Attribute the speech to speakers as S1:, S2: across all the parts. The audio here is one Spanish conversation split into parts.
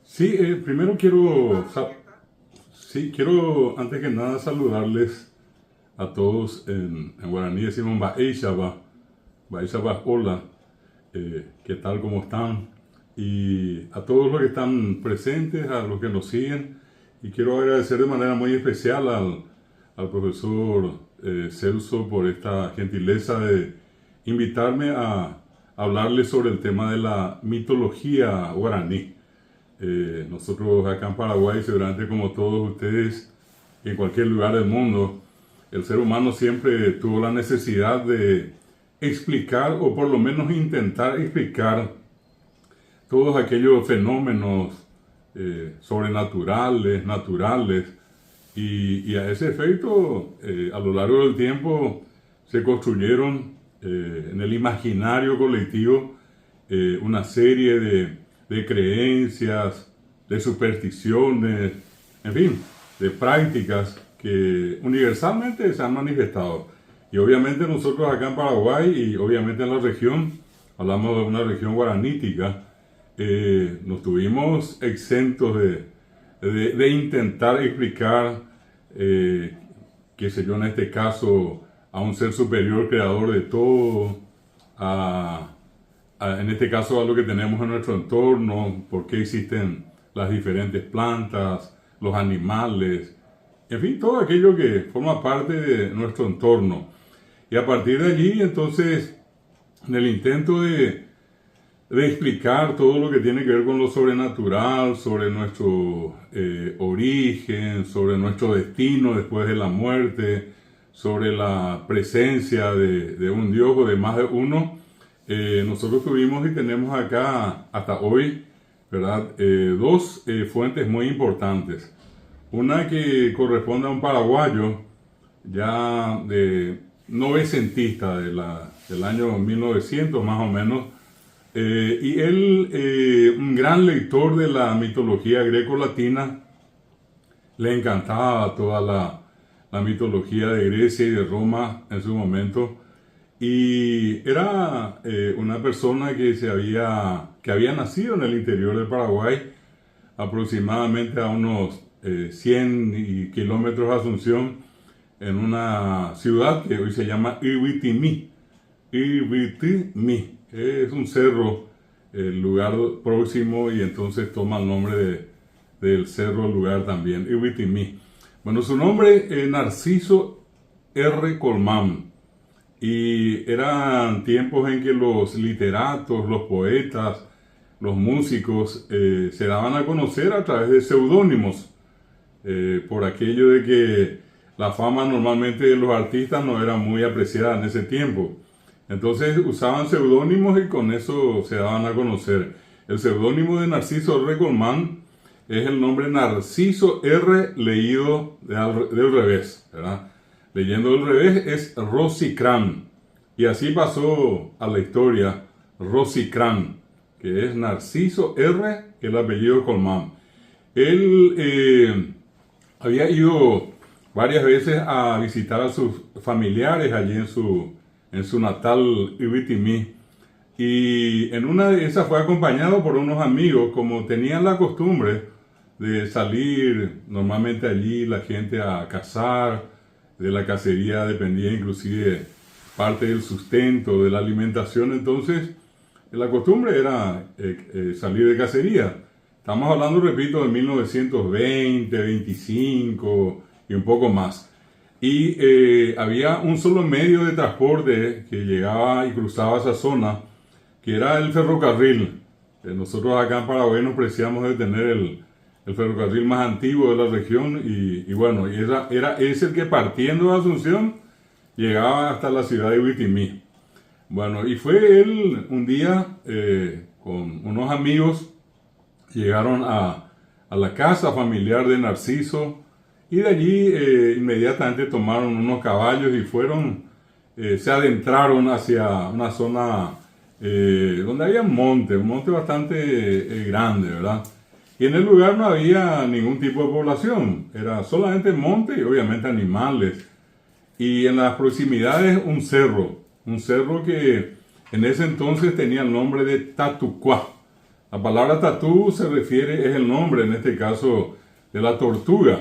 S1: Sí, primero quiero antes que nada saludarles a todos en guaraní decimos Baishaba, hola, ¿qué tal, cómo están? Y a todos los que están presentes, a los que nos siguen, y quiero agradecer de manera muy especial al profesor Celso por esta gentileza de invitarme a hablarles sobre el tema de la mitología guaraní. Nosotros acá en Paraguay, seguramente como todos ustedes, en cualquier lugar del mundo, el ser humano siempre tuvo la necesidad de explicar o por lo menos intentar explicar todos aquellos fenómenos sobrenaturales, naturales, y a ese efecto, a lo largo del tiempo se construyeron en el imaginario colectivo una serie de creencias, de supersticiones, en fin, de prácticas que universalmente se han manifestado. Y obviamente nosotros acá en Paraguay y obviamente en la región, hablamos de una región guaranítica, no estuvimos exentos de intentar explicar, qué sé yo, en este caso, a un ser superior creador de todo, en este caso a lo que tenemos en nuestro entorno, por qué existen las diferentes plantas, los animales, en fin, todo aquello que forma parte de nuestro entorno. Y a partir de allí, entonces, en el intento de explicar todo lo que tiene que ver con lo sobrenatural, sobre nuestro origen, sobre nuestro destino después de la muerte, sobre la presencia de un Dios o de más de uno, nosotros tuvimos y tenemos acá hasta hoy, ¿verdad? Dos fuentes muy importantes. Una que corresponde a un paraguayo ya novecentista del año 1900 más o menos, y él, un gran lector de la mitología greco-latina, le encantaba toda la mitología de Grecia y de Roma en su momento, y era una persona que había nacido en el interior de Paraguay, aproximadamente a unos 100 kilómetros de Asunción, en una ciudad que hoy se llama Iwitimí. Iwitimí es un cerro, el lugar próximo, y entonces toma el nombre del cerro, el lugar también, Iwitimí. Bueno, su nombre es Narciso R. Colmán. Y eran tiempos en que los literatos, los poetas, los músicos se daban a conocer a través de seudónimos, por aquello de que la fama normalmente de los artistas no era muy apreciada en ese tiempo. Entonces usaban seudónimos y con eso se daban a conocer. El seudónimo de Narciso R. Colmán es el nombre Narciso R. leído del revés, ¿verdad? Leyendo del revés es Rosicrán. Y así pasó a la historia Rosicrán, que es Narciso R., el apellido Colmán. Él había ido varias veces a visitar a sus familiares allí en su natal Iwitimí. Y en una de esas fue acompañado por unos amigos, como tenían la costumbre de salir normalmente allí la gente a cazar. De la cacería dependía inclusive parte del sustento, de la alimentación. Entonces la costumbre era salir de cacería. Estamos hablando, repito, de 1920, 25 y un poco más. Y había un solo medio de transporte que llegaba y cruzaba esa zona, que era el ferrocarril. Nosotros acá en Paraguay nos preciamos de tener el ferrocarril más antiguo de la región, y bueno, era ese el que, partiendo de Asunción, llegaba hasta la ciudad de Iwitimí. Bueno, y fue él un día con unos amigos, llegaron a la casa familiar de Narciso, y de allí inmediatamente tomaron unos caballos y se adentraron hacia una zona donde había un monte bastante grande, ¿verdad? Y en el lugar no había ningún tipo de población, era solamente monte y obviamente animales. Y en las proximidades un cerro que en ese entonces tenía el nombre de Tatucuá. La palabra tatú se refiere, es el nombre en este caso de la tortuga.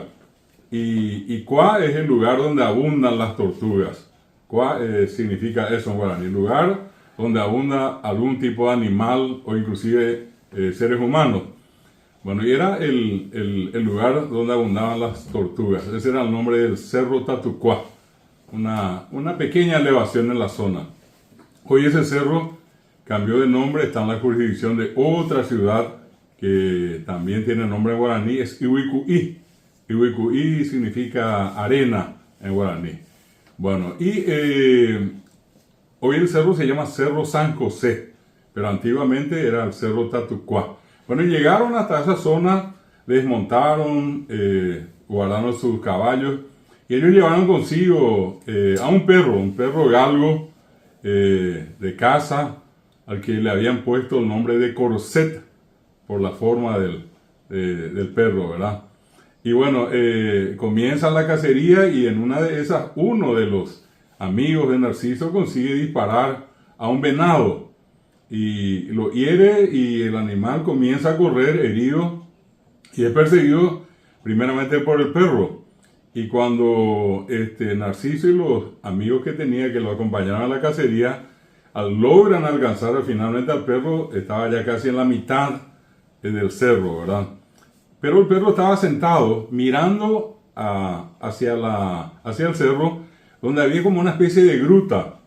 S1: Y Cuá es el lugar donde abundan las tortugas. Cuá significa eso en guaraní, lugar donde abunda algún tipo de animal o inclusive seres humanos. Bueno, y era el lugar donde abundaban las tortugas. Ese era el nombre del Cerro Tatucuá, una pequeña elevación en la zona. Hoy ese cerro cambió de nombre, está en la jurisdicción de otra ciudad que también tiene nombre en guaraní, es Iwicuí. Iwicuí significa arena en guaraní. Bueno, y hoy el cerro se llama Cerro San José, pero antiguamente era el Cerro Tatucuá. Bueno, llegaron hasta esa zona, desmontaron, guardaron sus caballos, y ellos llevaron consigo a un perro galgo de casa, al que le habían puesto el nombre de Corset, por la forma del perro, ¿verdad? Y bueno, comienza la cacería y en una de esas, uno de los amigos de Narciso consigue disparar a un venado y lo hiere y el animal comienza a correr herido y es perseguido primeramente por el perro. Y cuando Narciso y los amigos que tenía que lo acompañaban a la cacería, logran alcanzar finalmente al perro, estaba ya casi en la mitad del cerro, ¿verdad? Pero el perro estaba sentado mirando hacia el cerro, donde había como una especie de gruta,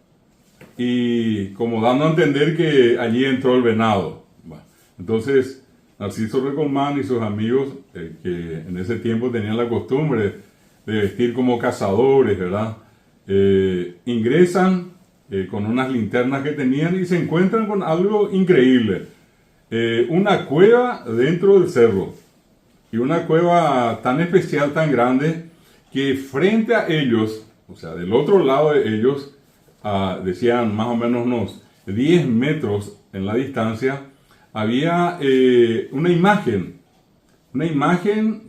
S1: y como dando a entender que allí entró el venado. Bueno, entonces, Narciso Recolmán y sus amigos, que en ese tiempo tenían la costumbre de vestir como cazadores, ¿verdad? Ingresan con unas linternas que tenían y se encuentran con algo increíble. Una cueva dentro del cerro. Y una cueva tan especial, tan grande, que frente a ellos, o sea, del otro lado de ellos, decían más o menos unos 10 metros en la distancia, había una imagen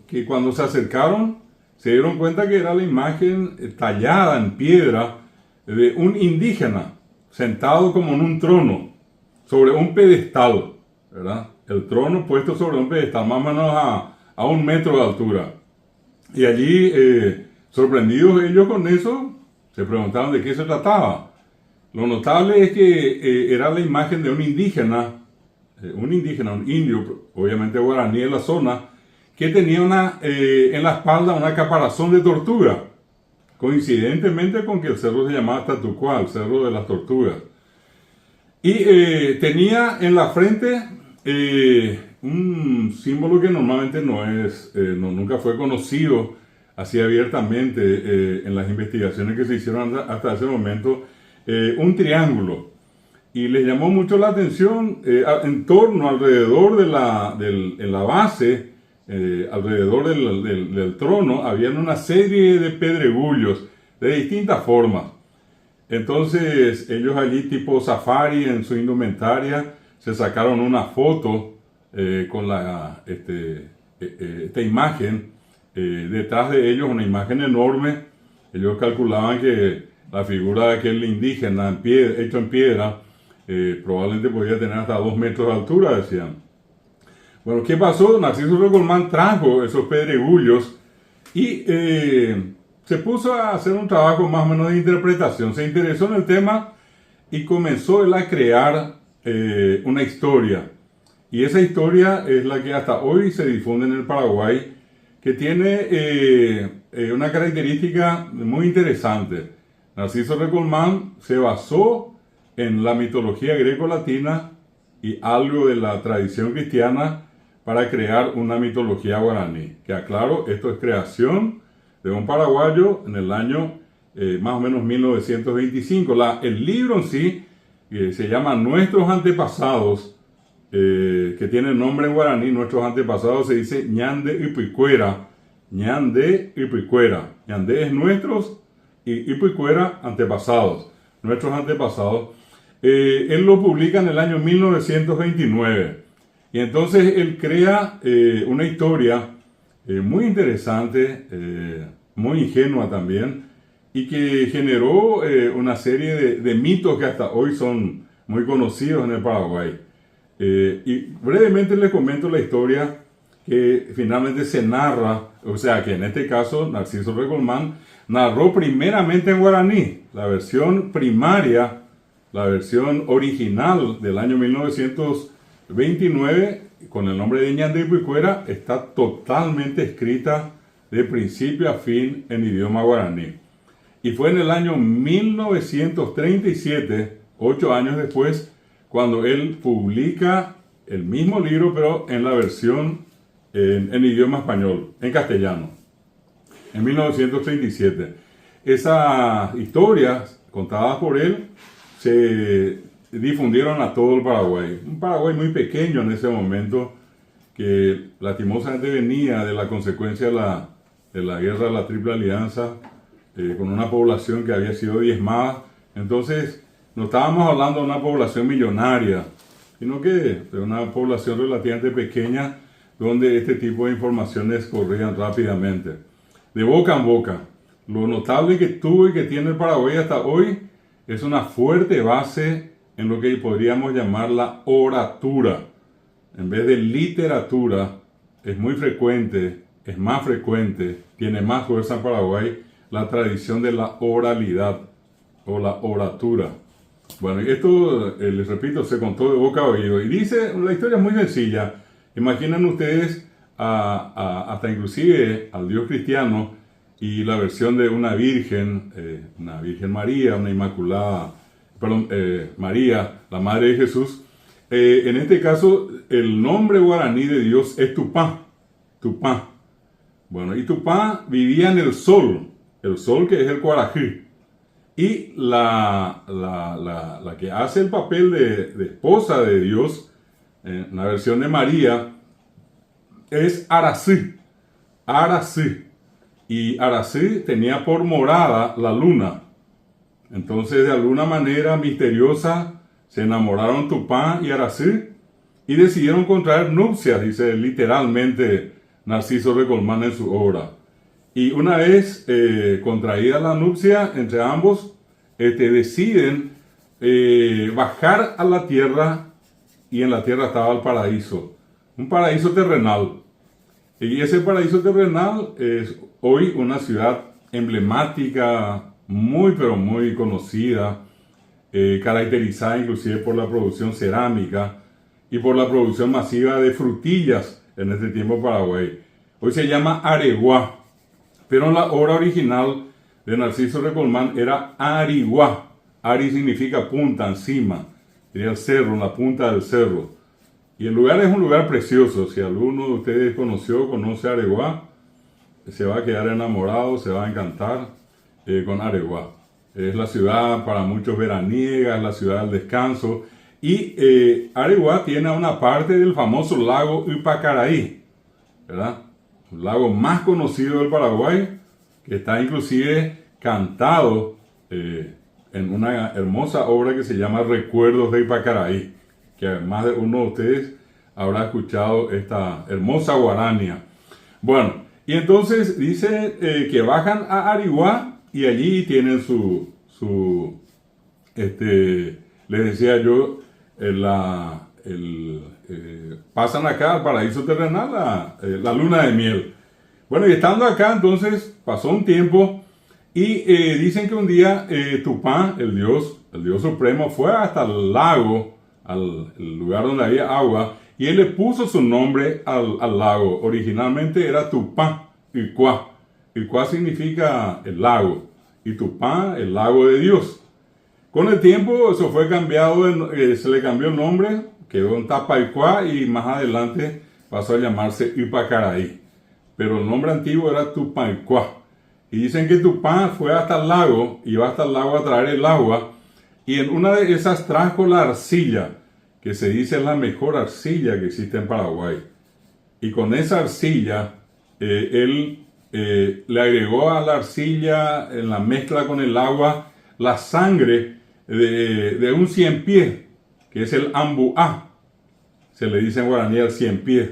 S1: que cuando se acercaron se dieron cuenta que era la imagen tallada en piedra de un indígena sentado como en un trono, sobre un pedestal, ¿verdad? El trono puesto sobre un pedestal, más o menos a 1 metro de altura. Y allí, sorprendidos ellos con eso, se preguntaron de qué se trataba. Lo notable es que era la imagen de un indígena, un indio, obviamente guaraní de la zona, que tenía en la espalda una caparazón de tortuga, coincidentemente con que el cerro se llamaba Tatucuá, el cerro de las tortugas. Y tenía en la frente un símbolo que normalmente nunca fue conocido así abiertamente en las investigaciones que se hicieron hasta ese momento, un triángulo. Y les llamó mucho la atención en torno, alrededor en la base, alrededor del trono, habían una serie de pedregullos de distintas formas. Entonces ellos allí tipo safari en su indumentaria se sacaron una foto con esta imagen, detrás de ellos una imagen enorme. Ellos calculaban que la figura de aquel indígena hecho en piedra probablemente podía tener hasta 2 metros de altura, decían. Bueno, ¿qué pasó? Narciso Recolmán trajo esos pedregullos y se puso a hacer un trabajo más o menos de interpretación. Se interesó en el tema y comenzó él a crear una historia. Y esa historia es la que hasta hoy se difunde en el Paraguay, que tiene una característica muy interesante. Narciso Recolmán se basó en la mitología greco-latina y algo de la tradición cristiana para crear una mitología guaraní. Que aclaro, esto es creación de un paraguayo en el año más o menos 1925. El libro en sí se llama Nuestros Antepasados, que tiene nombre en guaraní. Nuestros antepasados se dice Ñande Ipuicuera. Ñande Ipuicuera. Ñande es nuestros y Ipuicuera antepasados. Nuestros antepasados. Él lo publica en el año 1929. Y entonces él crea una historia muy interesante, muy ingenua también, y que generó una serie de mitos que hasta hoy son muy conocidos en el Paraguay. Y brevemente les comento la historia que finalmente se narra, o sea que en este caso Narciso Recolmán narró primeramente en guaraní, la versión primaria, la versión original del año 1929, con el nombre de Ñandú y Puicuera, está totalmente escrita de principio a fin en idioma guaraní. Y fue en el año 1937, 8 años después, cuando él publica el mismo libro, pero en la versión en idioma español, en castellano, en 1937. Esas historias contadas por él se difundieron a todo el Paraguay. Un Paraguay muy pequeño en ese momento, que lastimosamente venía de la consecuencia de la guerra de la Triple Alianza, con una población que había sido diezmada. Entonces, no estábamos hablando de una población millonaria, sino que de una población relativamente pequeña, donde este tipo de informaciones corrían rápidamente, de boca en boca. Lo notable que tuvo y que tiene el Paraguay hasta hoy es una fuerte base en lo que podríamos llamar la oratura. En vez de literatura, es muy frecuente, es más frecuente, tiene más fuerza en Paraguay la tradición de la oralidad o la oratura. Bueno, esto, les repito, se contó de boca a oído. Y dice, la historia es muy sencilla. Imaginen ustedes hasta inclusive al Dios cristiano y la versión de una Virgen María, una Inmaculada, María, la Madre de Jesús. En este caso, el nombre guaraní de Dios es Tupá. Tupá. Bueno, y Tupá vivía en el sol que es el Cuarají. Y la que hace el papel de esposa de Dios, en la versión de María, es Arací. Arací. Y Arací tenía por morada la luna. Entonces, de alguna manera misteriosa, se enamoraron Tupá y Arací y decidieron contraer nupcias, dice literalmente Narciso Recolmán en su obra. Y una vez contraída la nupcia entre ambos, deciden bajar a la tierra, y en la tierra estaba el paraíso, un paraíso terrenal. Y ese paraíso terrenal es hoy una ciudad emblemática, muy pero muy conocida, caracterizada inclusive por la producción cerámica y por la producción masiva de frutillas en este tiempo en Paraguay. Hoy se llama Areguá, pero la obra original de Narciso Recolmán era Ariguá. Ari significa punta, encima, sería el cerro, la punta del cerro. Y el lugar es un lugar precioso. Si alguno de ustedes conoce Areguá, se va a quedar enamorado, se va a encantar con Areguá. Es la ciudad para muchos veraniega, es la ciudad del descanso. Y Areguá tiene una parte del famoso lago Ipacaraí, ¿verdad? El lago más conocido del Paraguay, que está inclusive cantado en una hermosa obra que se llama Recuerdos de Ipacaraí, que más de uno de ustedes habrá escuchado esta hermosa guarania. Bueno, y entonces dice que bajan a Areguá y allí tienen les decía yo, pasan acá al paraíso terrenal, la luna de miel. Bueno, y estando acá, entonces, pasó un tiempo y dicen que un día Tupá, el dios supremo, fue hasta el lago, el lugar donde había agua, y él le puso su nombre al lago. Originalmente era Tupá Icuá. Icuá significa el lago, y Tupá, el lago de Dios. Con el tiempo eso fue cambiado, se le cambió el nombre, quedó en Tapaicuá y más adelante pasó a llamarse Ipacaraí. Pero el nombre antiguo era Tupaicuá. Y dicen que Tupá fue hasta el lago, iba hasta el lago a traer el agua, y en una de esas trajo la arcilla, que se dice es la mejor arcilla que existe en Paraguay. Y con esa arcilla, él le agregó a la arcilla, en la mezcla con el agua, la sangre de un cien pies, que es el ambuá, se le dice en guaraní al cien pies.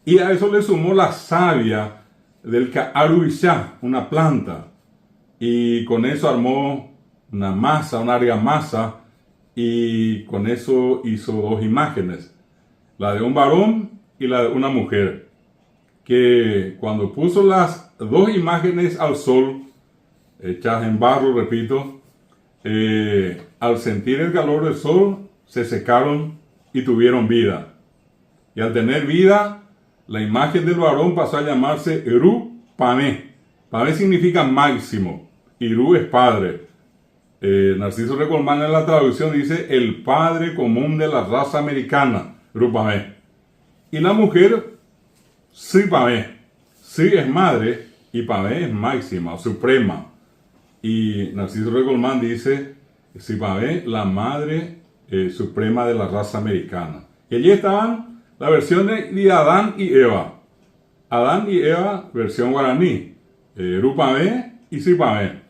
S1: Y a eso le sumó la savia del caaruishá, una planta, y con eso armó una masa, una argamasa, y con eso hizo dos imágenes, la de un varón y la de una mujer, que cuando puso las dos imágenes al sol, hechas en barro, repito, al sentir el calor del sol, se secaron y tuvieron vida. Y al tener vida, la imagen del varón pasó a llamarse Eru Pamé. Pamé significa máximo, Iru es padre. Narciso Recomán en la traducción dice el padre común de la raza americana, Eru Pamé. Y la mujer, Si Pamé. Si es madre y Pamé es máxima, suprema. Y Narciso Recomán dice Si Pamé, la madre suprema de la raza americana. Y allí estaban las versiones de Adán y Eva. Adán y Eva, versión guaraní. Eru Pamé y Si Pamé.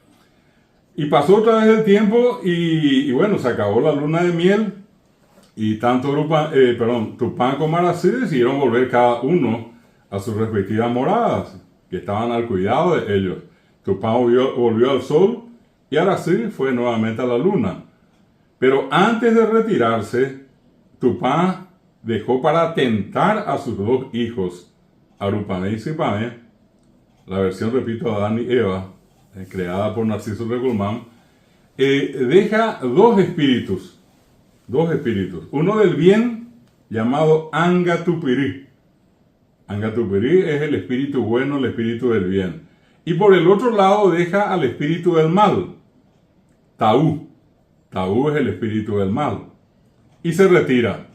S1: Y pasó otra vez el tiempo y bueno, se acabó la luna de miel. Y tanto Tupán como Arací decidieron volver cada uno a sus respectivas moradas, que estaban al cuidado de ellos. Tupán volvió al sol y Arací fue nuevamente a la luna. Pero antes de retirarse, Tupán dejó para tentar a sus dos hijos, Arupamé y Sipamé, la versión, repito, de Adán y Eva, creada por Narciso Recomán, deja dos espíritus, uno del bien llamado Angatupiri. Angatupiri es el espíritu bueno, el espíritu del bien. Y por el otro lado deja al espíritu del mal, Taú. Taú es el espíritu del mal. Y se retira.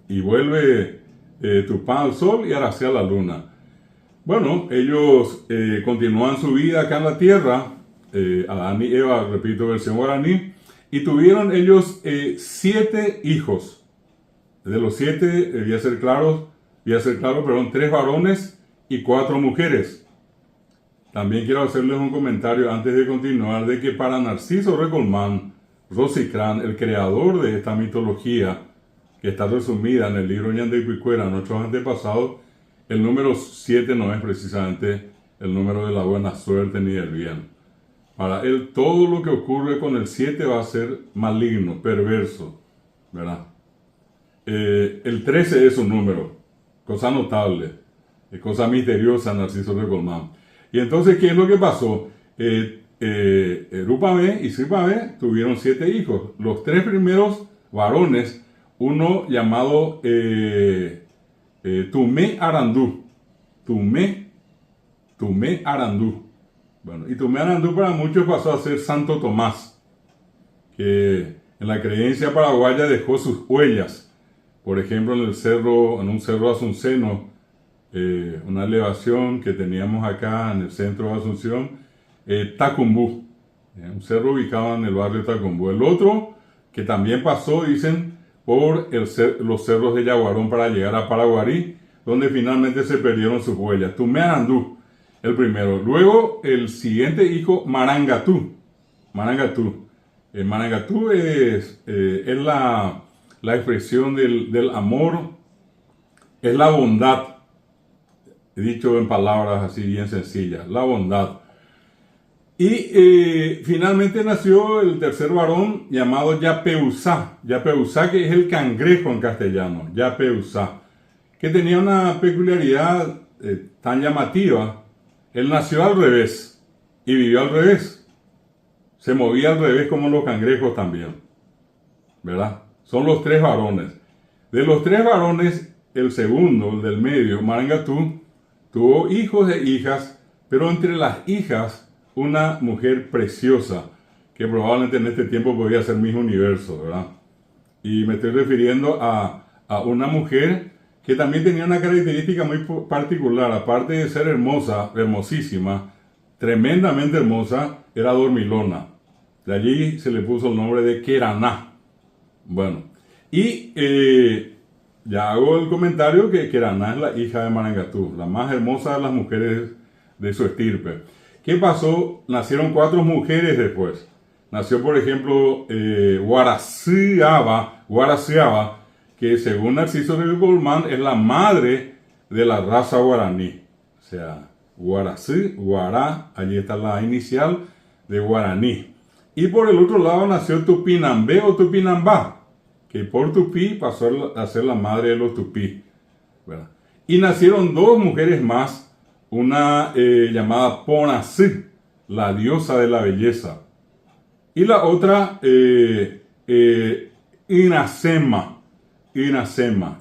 S1: Y vuelve Tupán al sol y Arací a la luna. Bueno, ellos continúan su vida acá en la tierra, Adán y Eva, repito, versión guaraní, y tuvieron ellos 7 hijos. De los 7, voy a ser claro, 3 varones y 4 mujeres. También quiero hacerles un comentario antes de continuar de que para Narciso Recomán, Rosicrán, el creador de esta mitología, que está resumida en el libro Ñandeycuicuera, nuestros antepasados, el número 7 no es precisamente el número de la buena suerte ni del bien. Para él todo lo que ocurre con el 7 va a ser maligno, perverso, ¿verdad? El 13 es un número, cosa notable, cosa misteriosa, Narciso Recomán. Y entonces, ¿qué es lo que pasó? Rupamé y Sipamé tuvieron 7 hijos. Los 3 primeros varones, uno llamado Tumé Arandú. Tumé Arandú. Bueno, y Tumé Arandú para muchos pasó a ser Santo Tomás, que en la creencia paraguaya dejó sus huellas. Por ejemplo, en un cerro asunceno, una elevación que teníamos acá en el centro de Asunción, Tacumbú, un cerro ubicado en el barrio Tacumbú. El otro, que también pasó, dicen, por los cerros de Yaguarón para llegar a Paraguarí, donde finalmente se perdieron sus huellas. Tumé Arandú, el primero. Luego, el siguiente hijo, Marangatú. Marangatú es la expresión del amor, es la bondad, dicho en palabras así bien sencillas, la bondad. Y finalmente nació el tercer varón llamado Yapeusá. Yapeusá, que es el cangrejo en castellano, Yapeusá, que tenía una peculiaridad tan llamativa. Él nació al revés y vivió al revés. Se movía al revés como los cangrejos también, ¿verdad? Son los 3 varones. De los 3 varones, el segundo, el del medio, Marangatú, tuvo hijos e hijas, pero entre las hijas, una mujer preciosa, que probablemente en este tiempo podría ser Miss Universo, ¿verdad? Y me estoy refiriendo a una mujer que también tenía una característica muy particular. Aparte de ser hermosa, hermosísima, tremendamente hermosa, era dormilona. De allí se le puso el nombre de Queraná. Bueno, y ya hago el comentario que Queraná es la hija de Marangatú, la más hermosa de las mujeres de su estirpe. ¿Qué pasó? Nacieron 4 mujeres después. Nació, por ejemplo, Guaraciaba, que según Narciso Recomán es la madre de la raza guaraní. O sea, Guará, allí está la inicial de guaraní. Y por el otro lado nació Tupinambé o Tupinambá, que por Tupí pasó a ser la madre de los Tupí, ¿verdad? Y nacieron dos mujeres más, una llamada Ponasí, la diosa de la belleza, y la otra Iracema,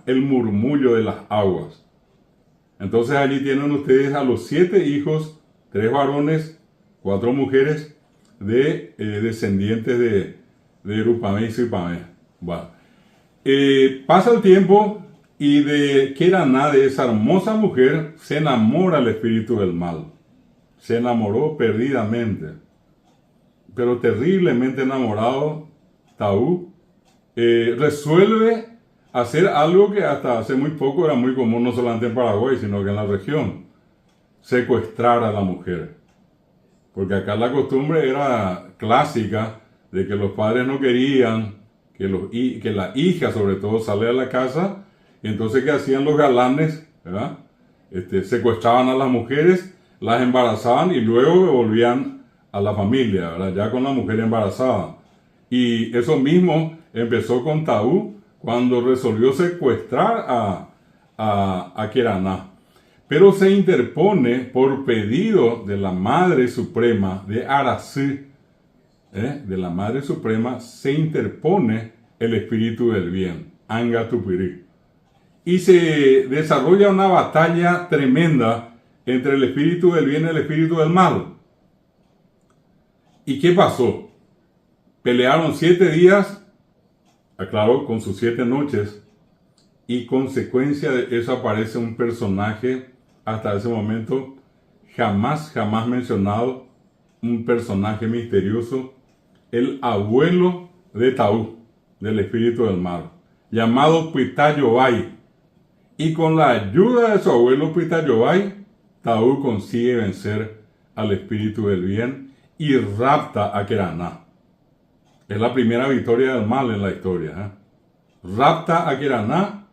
S1: el murmullo de las aguas. Entonces allí tienen ustedes a los 7 hijos, 3 varones, 4 mujeres, de descendientes de Rupamé y Sipamé. Bueno, pasa el tiempo y de Keraná, de esa hermosa mujer, se enamora el espíritu del mal. Se enamoró perdidamente, pero terriblemente enamorado. Taú resuelve hacer algo que hasta hace muy poco era muy común, no solamente en Paraguay, sino que en la región: secuestrar a la mujer. Porque acá la costumbre era clásica de que los padres no querían que la hija, sobre todo, saliera de la casa. Y entonces, ¿qué hacían los galanes? ¿Verdad? Secuestraban a las mujeres, las embarazaban y luego volvían a la familia, ¿verdad? Ya con la mujer embarazada. Y eso mismo empezó con Taú cuando resolvió secuestrar a Keraná. Pero se interpone por pedido de la Madre Suprema de Arasí, de la Madre Suprema, se interpone el espíritu del bien, Anga Tupiri. Y se desarrolla una batalla tremenda entre el espíritu del bien y el espíritu del mal. ¿Y qué pasó? Pelearon 7 días, aclaro, con sus 7 noches, y consecuencia de eso aparece un personaje hasta ese momento jamás mencionado, un personaje misterioso, el abuelo de Taú, del espíritu del mal, llamado Pitayobay. Y con la ayuda de su abuelo Pitayobay, Taú consigue vencer al espíritu del bien y rapta a Keraná. Es la primera victoria del mal en la historia. Rapta a Keraná,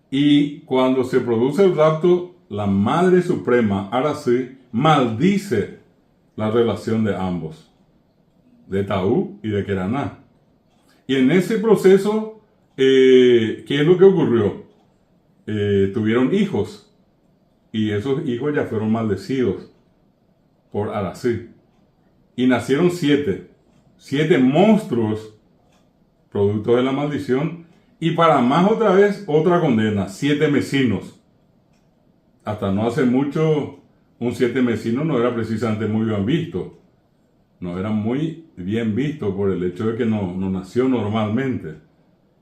S1: y cuando se produce el rapto, la Madre Suprema, Arasí, maldice la relación de ambos, de Taú y de Keraná. Y en ese proceso, ¿qué es lo que ocurrió? Tuvieron hijos, y esos hijos ya fueron maldecidos por Arasí. Y nacieron 7 monstruos, producto de la maldición, y para más otra vez, otra condena, 7 mesinos. Hasta no hace mucho, un 7 mesino no era precisamente muy bien visto. No era muy bien visto por el hecho de que no nació normalmente.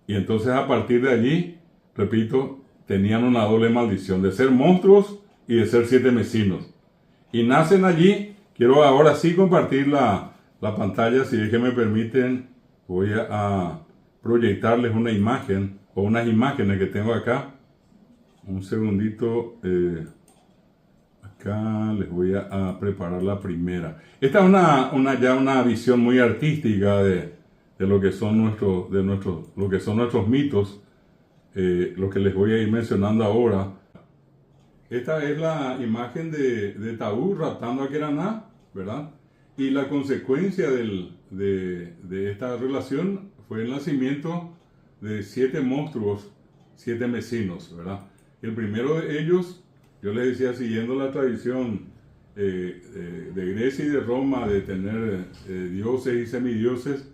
S1: Y entonces a partir de allí, repito, tenían una doble maldición de ser monstruos y de ser 7 mesinos. Y nacen allí. Quiero ahora sí compartir la pantalla, si es que me permiten. Voy a proyectarles una imagen o unas imágenes que tengo acá. Un segundito, acá les voy a preparar la primera. Esta es ya una visión muy artística de lo que son nuestros mitos, lo que les voy a ir mencionando ahora. Esta es la imagen de Taú raptando a Keraná, ¿verdad? Y la consecuencia de esta relación fue el nacimiento de 7 monstruos, 7 mesinos, ¿verdad? El primero de ellos, yo les decía, siguiendo la tradición de Grecia y de Roma, de tener dioses y semidioses,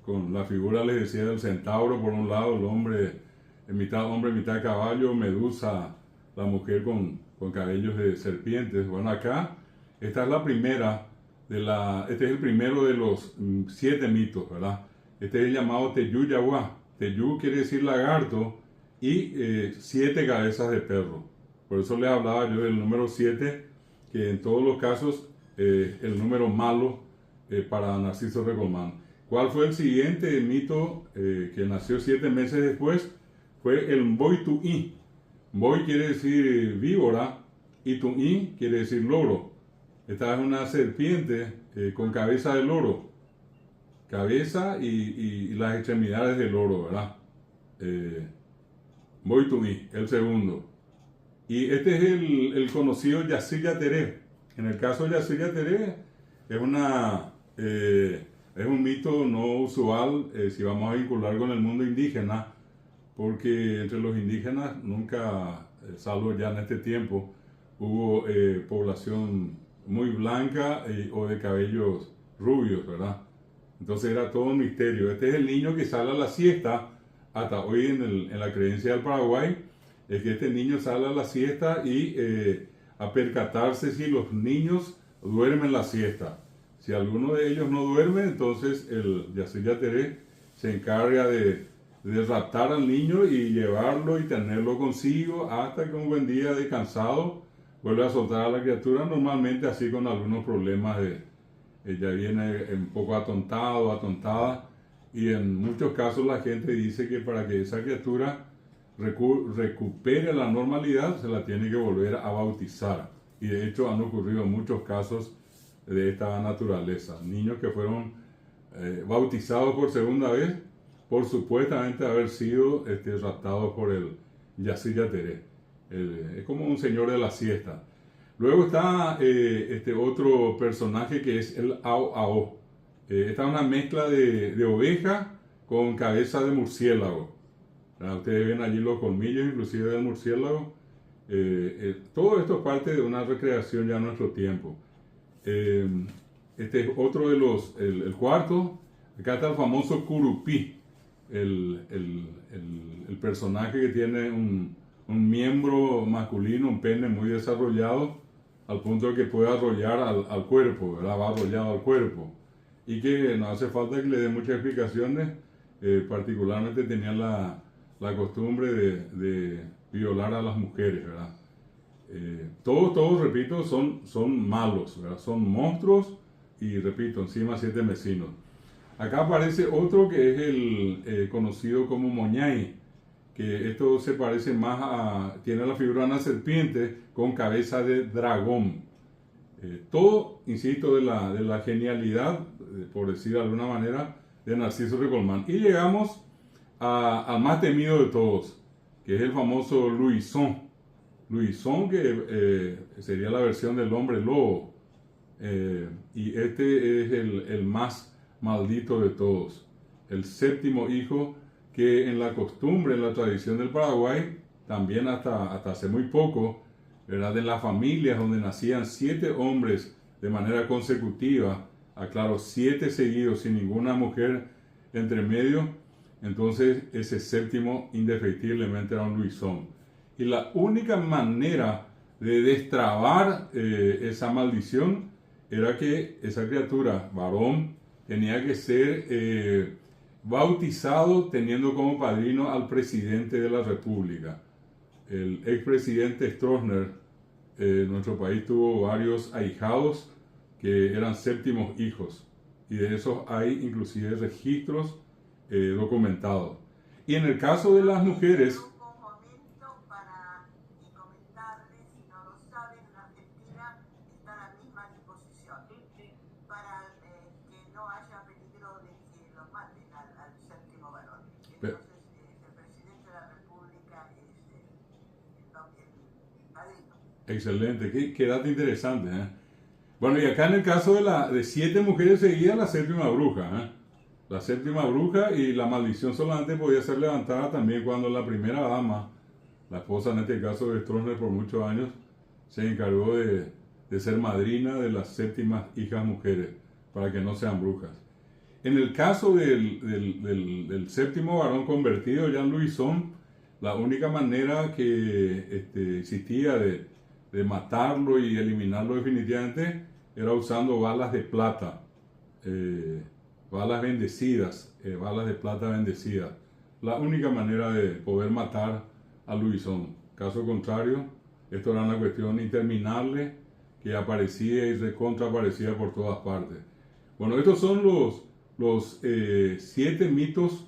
S1: con la figura, les decía, del centauro por un lado, el hombre, mitad caballo, Medusa, la mujer con cabellos de serpientes. Bueno, acá, esta es la primera, este es el primero de los 7 mitos, ¿verdad? Este es el llamado Teyú Yaguá. Teyú quiere decir lagarto, y 7 cabezas de perro. Por eso les hablaba yo del número 7, que en todos los casos el número malo para Narciso Recomán. ¿Cuál fue el siguiente mito que nació 7 meses después? Fue el Mboi Tu'i. Mboi quiere decir víbora y Tu'i quiere decir loro. Esta es una serpiente con cabeza de loro. Cabeza y las extremidades del loro, ¿verdad? Mboi Tu'i, el segundo. Y este es el conocido Yacyretá Teré. En el caso de Yacyretá Teré, es una Es un mito no usual si vamos a vincular con el mundo indígena, porque entre los indígenas nunca, salvo ya en este tiempo, hubo población muy blanca o de cabellos rubios, ¿verdad? Entonces era todo un misterio. Este es el niño que sale a la siesta, hasta hoy en la creencia del Paraguay, es que este niño sale a la siesta y a percatarse si los niños duermen la siesta. Si alguno de ellos no duerme, entonces el Yacir Yateré se encarga de raptar al niño y llevarlo y tenerlo consigo hasta que un buen día de cansado vuelve a soltar a la criatura, normalmente así con algunos problemas de ella viene un poco atontado, atontada, y en muchos casos la gente dice que para que esa criatura recupere la normalidad se la tiene que volver a bautizar, y de hecho han ocurrido muchos casos de esta naturaleza, niños que fueron bautizados por segunda vez por supuestamente haber sido raptados por el Yacir Yateré. Es como un señor de la siesta. Luego está este otro personaje que es el Ao Ao. Esta es una mezcla de oveja con cabeza de murciélago. Ustedes ven allí los colmillos inclusive del murciélago. Todo esto es parte de una recreación ya en nuestro tiempo. Este es otro de los, el cuarto. Acá está el famoso Curupí. El personaje que tiene un miembro masculino, un pene muy desarrollado, al punto de que puede arrollar al cuerpo, ¿verdad? Va arrollado al cuerpo. Y que no hace falta que le dé muchas explicaciones, particularmente tenían la costumbre de violar a las mujeres, ¿verdad? Todos, repito, son malos, ¿verdad? Son monstruos y, repito, encima 7 vecinos. Acá aparece otro que es el conocido como Moñay, que esto se parece más a, tiene la figura de una serpiente con cabeza de dragón. Todo, insisto, de la genialidad, por decir de alguna manera, de Narciso Ricolman. Y llegamos al más temido de todos, que es el famoso Luisón. Luisón, que sería la versión del hombre lobo. Y este es el más maldito de todos, el séptimo hijo, que en la costumbre, en la tradición del Paraguay, también hasta hace muy poco, ¿verdad? En las familias donde nacían 7 hombres de manera consecutiva, aclaro, 7 seguidos sin ninguna mujer entre medio, entonces ese séptimo indefectiblemente era un Luisón. Y la única manera de destrabar esa maldición era que esa criatura, varón, tenía que ser bautizado teniendo como padrino al presidente de la República. El expresidente Stroessner, nuestro país tuvo varios ahijados que eran séptimos hijos, y de esos hay inclusive registros documentados. Y en el caso de las mujeres,
S2: para que no haya peligro de que lo maten al séptimo varón. Entonces, el presidente de la República es el padrino.
S1: Excelente, qué dato interesante, ¿eh? Bueno, y acá en el caso de 7 mujeres seguidas, la séptima bruja, ¿eh? La séptima bruja, y la maldición solamente podía ser levantada también cuando la primera dama, la esposa en este caso de Stroessner por muchos años, se encargó de ser madrina de las séptimas hijas mujeres, para que no sean brujas. En el caso del séptimo varón convertido, Jean Louison, la única manera que existía de matarlo y eliminarlo definitivamente era usando balas de plata, balas bendecidas, balas de plata bendecidas. La única manera de poder matar a Louison. Caso contrario, esto era una cuestión interminable que aparecía y recontraparecía por todas partes. Bueno, estos son los 7 mitos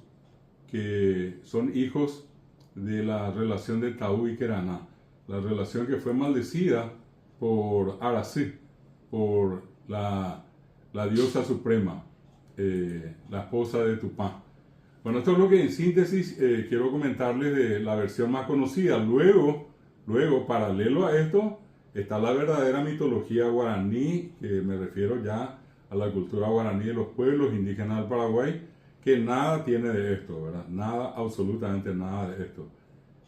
S1: que son hijos de la relación de Taú y Queraná, la relación que fue maldecida por Arací, por la diosa suprema, la esposa de Tupã. Bueno, esto es lo que en síntesis quiero comentarles de la versión más conocida. Luego, paralelo a esto, está la verdadera mitología guaraní, que me refiero ya a la cultura guaraní de los pueblos indígenas del Paraguay, que nada tiene de esto, ¿verdad? Nada, absolutamente nada de esto.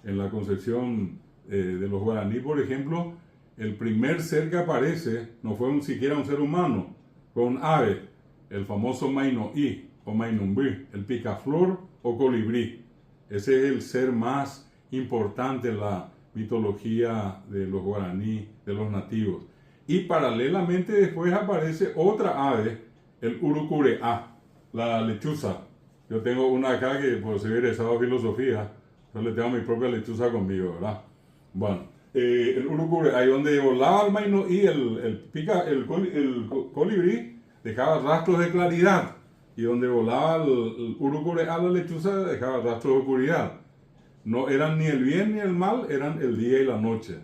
S1: En la concepción de los guaraní, por ejemplo, el primer ser que aparece no fue siquiera un ser humano, fue un ave, el famoso Mainoí o Mainumbí, el picaflor o colibrí. Ese es el ser más importante en la mitología de los guaraní, de los nativos. Y paralelamente después aparece otra ave, el urucureá, la lechuza. Yo tengo una acá que por ser egresado de filosofía, yo le tengo mi propia lechuza conmigo, ¿verdad? Bueno, el urucureá, ahí donde volaba el Mainoí, el colibrí, dejaba rastros de claridad. Y donde volaba el urucureá, la lechuza, dejaba rastros de oscuridad. No eran ni el bien ni el mal, eran el día y la noche.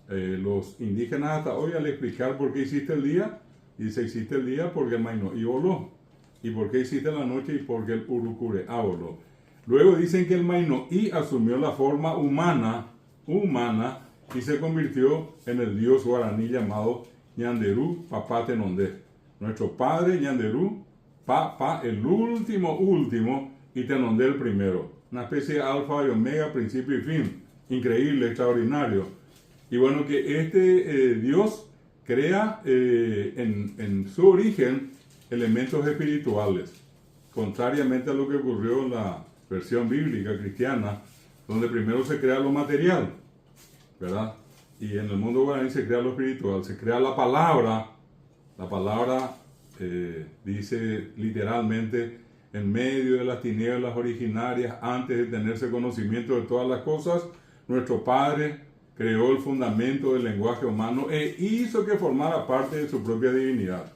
S1: Los indígenas hasta hoy al explicar por qué hiciste el día, dice hiciste el día porque el Mainoí voló. Y por qué hiciste la noche y porque el urucureá voló. Luego dicen que el Mainoí asumió la forma humana y se convirtió en el dios guaraní llamado Ñanderú Papá Tenondé. Nuestro padre Ñanderú, Papá el último y Tenondé el primero. Una especie de alfa y omega, principio y fin. Increíble, extraordinario. Y bueno, que este Dios crea en su origen elementos espirituales, contrariamente a lo que ocurrió en la versión bíblica cristiana, donde primero se crea lo material, ¿verdad? Y en el mundo guaraní se crea lo espiritual, se crea la palabra dice literalmente, en medio de las tinieblas originarias, antes de tenerse conocimiento de todas las cosas, nuestro Padre creó el fundamento del lenguaje humano e hizo que formara parte de su propia divinidad.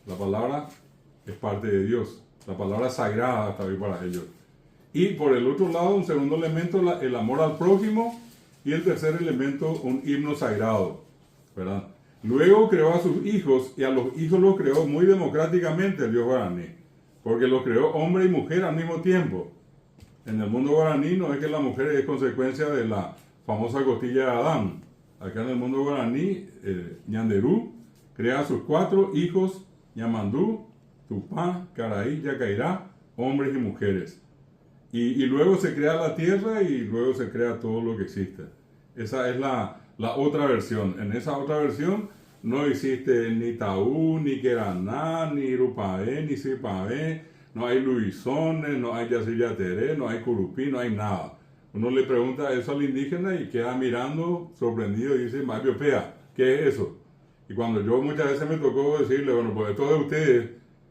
S1: La palabra es parte de Dios, la palabra sagrada está hoy para ellos. Y por el otro lado, un segundo elemento, el amor al prójimo, y el tercer elemento, un himno sagrado, ¿verdad? Luego creó a sus hijos, y a los hijos los creó muy democráticamente el Dios guaraní, porque los creó hombre y mujer al mismo tiempo. En el mundo guaraní no es que la mujer es consecuencia de la famosa costilla de Adán. Acá en el mundo guaraní, Ñanderú crea a sus 4 hijos, Ñamandú, Tupá, Caraí, Yacairá, hombres y mujeres. Y luego se crea la tierra y luego se crea todo lo que existe. Esa es la otra versión. En esa otra versión no existe ni Taú, ni Queraná, ni Irupaé, ni Sipaé, no hay Luisones, no hay Yacyyateré, no hay Curupí, no hay nada. Uno le pregunta eso al indígena y queda mirando, sorprendido, y dice, Mario Pea, ¿qué es eso? Y cuando yo muchas veces me tocó decirle, bueno, pues esto de ustedes,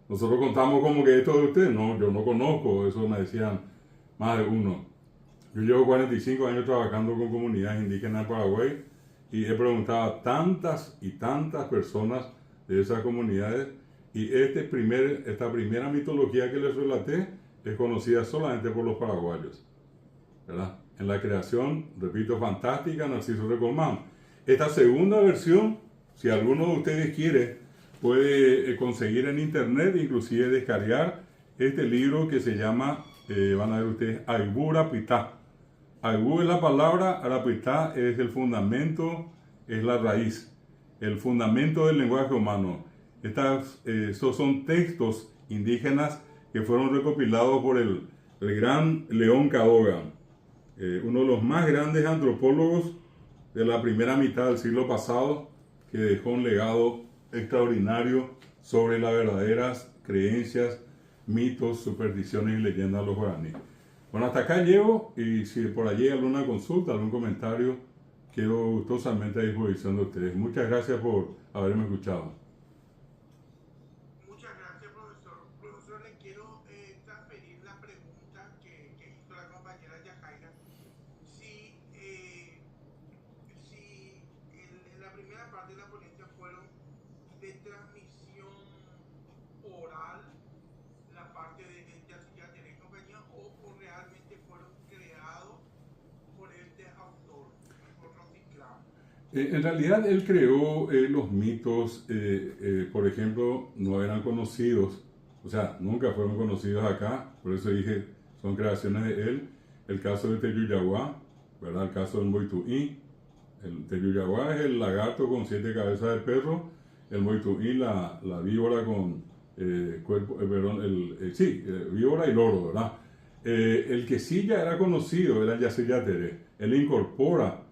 S1: nosotros contamos como que esto de ustedes, no, yo no conozco, eso me decían más de uno. Yo llevo 45 años trabajando con comunidades indígenas en Paraguay y he preguntado a tantas y tantas personas de esas comunidades, y esta primera mitología que les relaté es conocida solamente por los paraguayos, ¿verdad? En la creación, repito, fantástica, Narciso Recomán. Esta segunda versión, si alguno de ustedes quiere, puede conseguir en internet, inclusive descargar este libro que se llama, van a ver ustedes, Aibú Arapitá. Aibú es la palabra, Arapitá es el fundamento, es la raíz, el fundamento del lenguaje humano. Estos son textos indígenas que fueron recopilados por el gran León Cadogan, uno de los más grandes antropólogos de la primera mitad del siglo pasado, que dejó un legado extraordinario sobre las verdaderas creencias, mitos, supersticiones y leyendas de los guaraníes. Bueno, hasta acá llego, y si por allí hay alguna consulta, algún comentario, quedo gustosamente a disposición de ustedes. Muchas gracias por haberme escuchado.
S3: Muchas gracias, profesor. Profesor, le quiero transferir la pregunta que hizo la compañera Yajaira. Si en la primera parte de la ponencia fueron de transmisión oral, la parte de Yacyyateré y compañía, o realmente fueron creados por este autor, por Rosiclán.
S1: En realidad él creó los mitos, por ejemplo, no eran conocidos, o sea, nunca fueron conocidos acá, por eso dije, son creaciones de él. El caso de Teyuyaguá, ¿verdad? El caso del Moituí. El Teyuyaguá es el lagarto con 7 cabezas de perro, el moituí, la víbora con cuerpo, perdón, víbora y loro, ¿verdad? El que sí ya era conocido era Yacyr Yateré. Él incorpora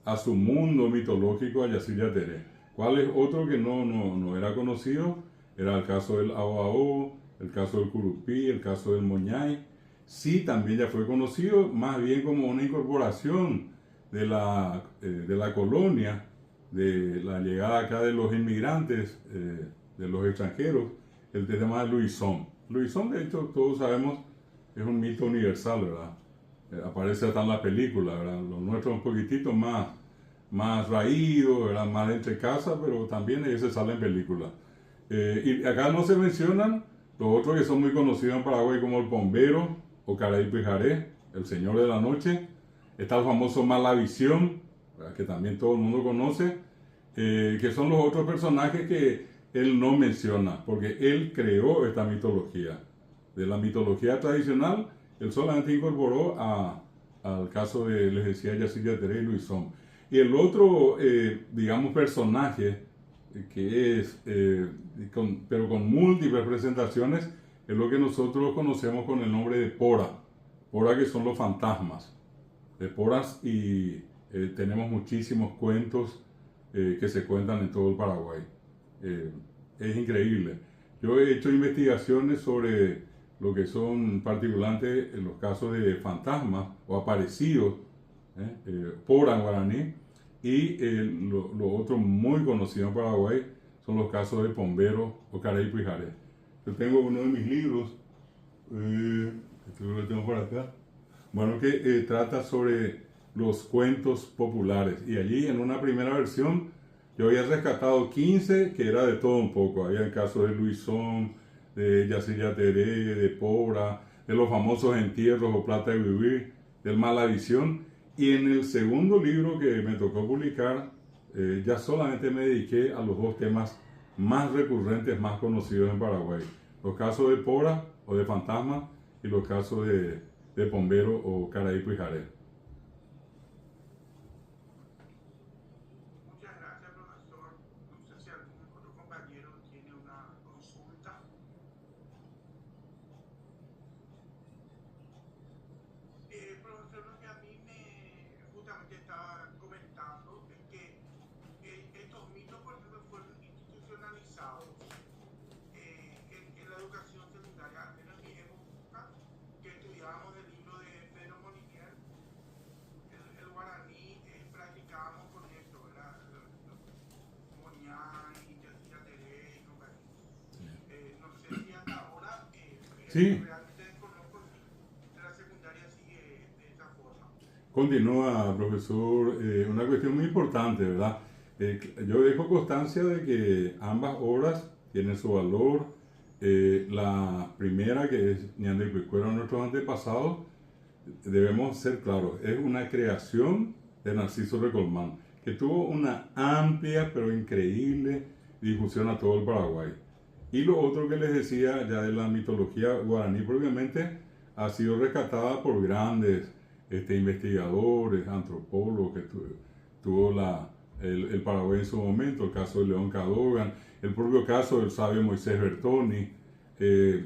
S1: a su mundo mitológico a Yacyr Yateré. ¿Cuál es otro que no era conocido? Era el caso del Aoao, el caso del Curupí, el caso del Moñay. Sí, también ya fue conocido, más bien como una incorporación de la colonia, de la llegada acá de los inmigrantes, de los extranjeros, el tema de Luisón. Luisón, de hecho, todos sabemos, es un mito universal, ¿verdad? Aparece hasta en la película, ¿verdad? Los nuestros un poquitito más raídos, ¿verdad? Más entre casa, pero también ellos se salen en películas. Y acá no se mencionan los otros que son muy conocidos en Paraguay, como el Pombero o Caraí Pijaré, el Señor de la Noche. Está el famoso Malavisión, ¿verdad? Que también todo el mundo conoce, que son los otros personajes que él no menciona, porque él creó esta mitología. De la mitología tradicional, él solamente incorporó al caso de, les decía, Yacyr Yateré y Luisón. Y el otro, digamos, personaje que es, pero con múltiples presentaciones, es lo que nosotros conocemos con el nombre de Pora. Pora, que son los fantasmas de Poras, y tenemos muchísimos cuentos que se cuentan en todo el Paraguay. Es increíble. Yo he hecho investigaciones sobre lo que son particularmente los casos de fantasmas o aparecidos, Pora en guaraní, y lo otro muy conocido en Paraguay son los casos de Pombero o Caraí Pijaré. Yo tengo uno de mis libros, esto lo tengo por acá, bueno, que trata sobre los cuentos populares, y allí en una primera versión yo había rescatado 15 que era de todo un poco. Había el caso de Luisón, de Yacyr Yateré, de Pora, de los famosos entierros o plata de vivir, del Malavisión. Y en el segundo libro que me tocó publicar, ya solamente me dediqué a los dos temas más recurrentes, más conocidos en Paraguay. Los casos de Pora o de fantasma, y los casos de Pombero o Caraí Pijaré.
S3: Muchas gracias, profesor. No sé si algún otro compañero tiene una consulta. Profesor, lo que a mí justamente estaba comentando es que estos mitos, por ejemplo, fueron institucionalizados en la educación secundaria, al menos en mi época, que estudiábamos el libro de Pedro Molinier, el guaraní, practicábamos con esto, ¿verdad? Moñay, Yacyr Yateré y compañía. No sé si hasta ahora
S1: Sí.
S3: realmente desconozco si la secundaria sigue de esa forma.
S1: Continúa, profesor, una cuestión muy importante, ¿verdad? Yo dejo constancia de que ambas obras tienen su valor. La primera, que es Ñandilpuicue, nuestros antepasados, debemos ser claros, es una creación de Narciso Recolmán, que tuvo una amplia pero increíble difusión a todo el Paraguay. Y lo otro que les decía ya de la mitología guaraní propiamente, ha sido rescatada por grandes investigadores, antropólogos que tuvo el Paraguay en su momento, el caso de León Cadogan, el propio caso del sabio Moisés Bertoni.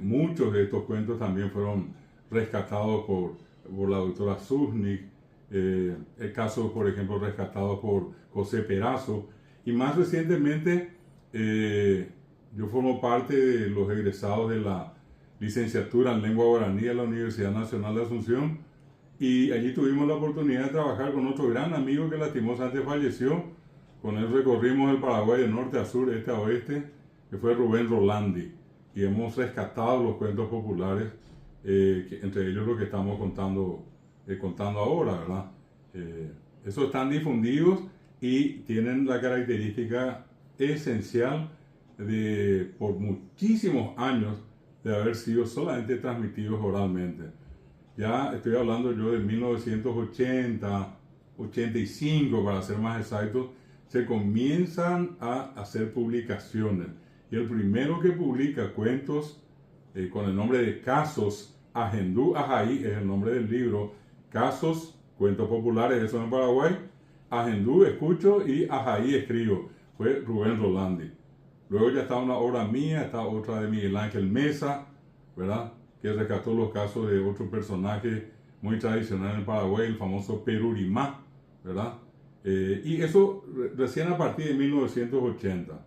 S1: Muchos de estos cuentos también fueron rescatados por la doctora Zuznik, el caso, por ejemplo, rescatado por José Perazo, y más recientemente yo formo parte de los egresados de la licenciatura en lengua guaraní de la Universidad Nacional de Asunción, y allí tuvimos la oportunidad de trabajar con otro gran amigo que lastimosamente falleció. Con él recorrimos el Paraguay de norte a sur, este a oeste, que fue Rubén Rolandi, y hemos rescatado los cuentos populares, entre ellos lo que estamos contando ahora, ¿verdad? Esos están difundidos y tienen la característica esencial de, por muchísimos años, de haber sido solamente transmitidos oralmente. Ya estoy hablando yo de 1980, 85 para ser más exactos, se comienzan a hacer publicaciones. Y el primero que publica cuentos con el nombre de Casos Agendú Ajaí, es el nombre del libro, Casos, cuentos populares, eso en Paraguay, Agendú escucho y Ajaí escribo, fue Rubén Rolandi. Luego ya está una obra mía, está otra de Miguel Ángel Mesa, ¿verdad? Que rescató los casos de otro personaje muy tradicional en Paraguay, el famoso Perurimá, ¿verdad? Y eso recién a partir de 1980.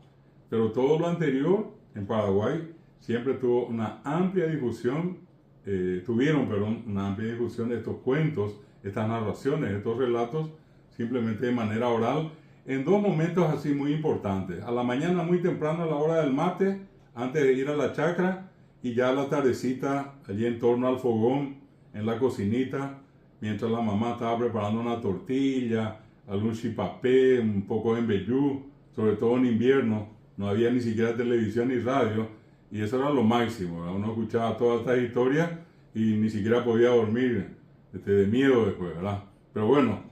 S1: Pero todo lo anterior en Paraguay siempre tuvo una amplia difusión, perdón, una amplia difusión de estos cuentos, estas narraciones, estos relatos, simplemente de manera oral, en dos momentos así muy importantes. A la mañana muy temprano a la hora del mate, antes de ir a la chacra, y ya a la tardecita, allí en torno al fogón, en la cocinita, mientras la mamá estaba preparando una tortilla, algún chipapé, un poco de embellú, sobre todo en invierno, no había ni siquiera televisión ni radio, y eso era lo máximo, ¿verdad? Uno escuchaba todas estas historias y ni siquiera podía dormir de miedo después, ¿verdad? Pero bueno,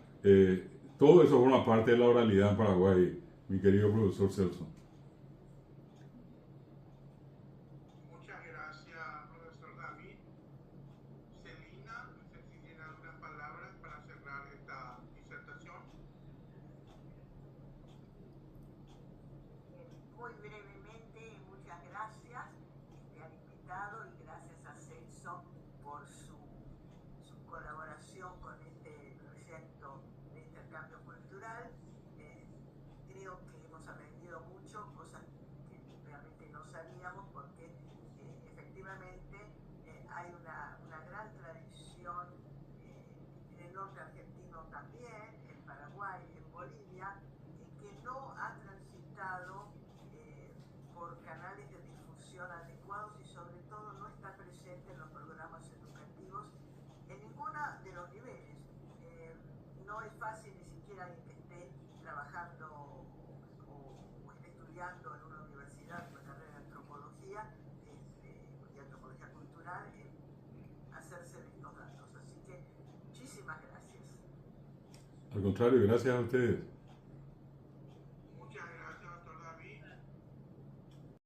S1: todo eso forma parte de la oralidad en Paraguay, mi querido profesor Celso.
S3: Muchas gracias, profesor David. Celina, no sé si tiene algunas palabras para cerrar esta disertación.
S2: Muy brevemente, muchas gracias al invitado y gracias a Celso por su colaboración con este proyecto de intercambio cultural. Creo que hemos aprendido mucho, cosas que realmente no sabíamos, porque efectivamente hay una gran tradición en el norte argentino también, en Paraguay, en Bolivia, que no ha transitado por canales de difusión adecuados y sobre todo no está presente en los programas educativos en ninguno de los niveles. No es fácil ni siquiera alguien que esté trabajando o esté estudiando en una universidad, en una carrera de antropología y antropología cultural, hacerse de estos datos. Así que muchísimas gracias.
S1: Al contrario, gracias a ustedes.